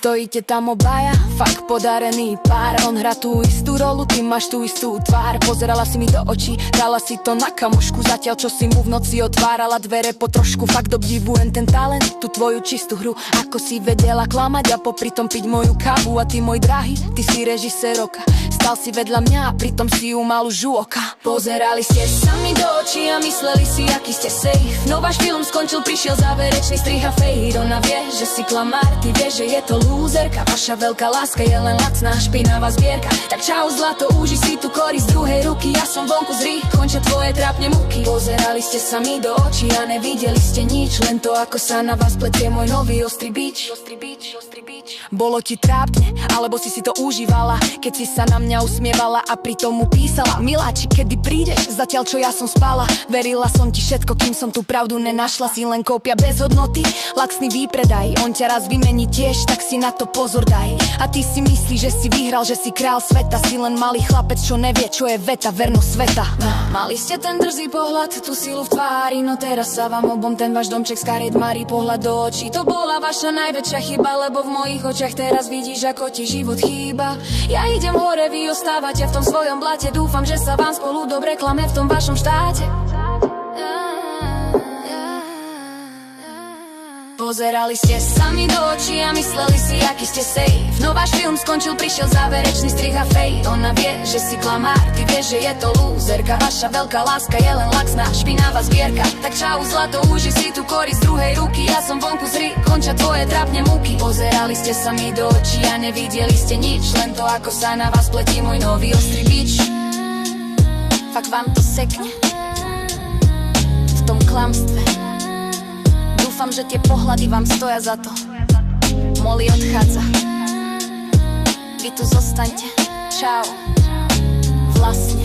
Stojíte tam obaja, fakt podarený pár. On hrá tú istú rolu, ty máš tú istú tvár. Pozerala si mi do očí, dala si to na kamošku. Zatiaľ čo si mu v noci otvárala dvere po trošku. Fakt obdivujem ten talent, tú tvoju čistú hru. Ako si vedela klamať a popri tom piť moju kávu. A ty môj drahý, ty si režisér roka. Stal si vedľa mňa a pritom si ju mal už u oka. Pozerali ste sa mi do očí a mysleli si, aký ste safe. No váš film skončil, prišiel záverečný strih a fade. Ona vie, že si klamár, ty vieš, že je to lúzerka. Vaša veľká láska je len lacná, špinavá zbierka. Tak čau zlato, uži si tu korisť druhej ruky. Ja som vonku zri, končia tvoje trápne muky. Pozerali ste sa mi do očí a nevideli ste nič. Len to, ako sa na vás pletie môj nový ostrý bič. Bolo ti trápne, alebo si to užívala, keď si sa na mňa usmievala a pritom mu písala: miláči, kedy prídeš, zatiaľ čo ja som spala. Verila som ti všetko, kým som tú pravdu nenašla. Si len kópia bez hodnoty, laxný výpredaj. On ťa raz vymení tiež, tak si na to pozor daj. A ty si myslíš, že si vyhral, že si král sveta. Si len malý chlapec, čo nevie, čo je veta, vernosť sveta. Mali ste ten drzý pohľad, tú silu v tvári. No teraz sa vám obom ten váš domček z kariet marí. Pohľad do očí, to bola vaša najväčšia chyba, lebo v mojich očiach teraz vidíš, ako ti život chýba. Ja idem hore, vy ostávate v tom svojom blate. Dúfam, že sa vám spolu dobre klame v tom vašom štáte. Pozerali ste sa mi do očí a mysleli si, aký ste safe. No váš film skončil, prišiel záverečný strih a fade. Ona vie, že si klamár, ty vieš, že je to lúzerka. Vaša veľká láska je len laxná, špinavá zbierka. Tak čau zlato, uži si tu korisť druhej ruky. Ja som vonku zri, končia tvoje trápne muky. Pozerali ste sa mi do očí a nevideli ste nič. Len to, ako sa na vás pletí môj nový ostrý bič. Fakt vám to sekne v tom klamstve. Dúfam, že tie pohľady vám stoja za to. Molly odchádza, vy tu zostaňte. Čau. Vlastne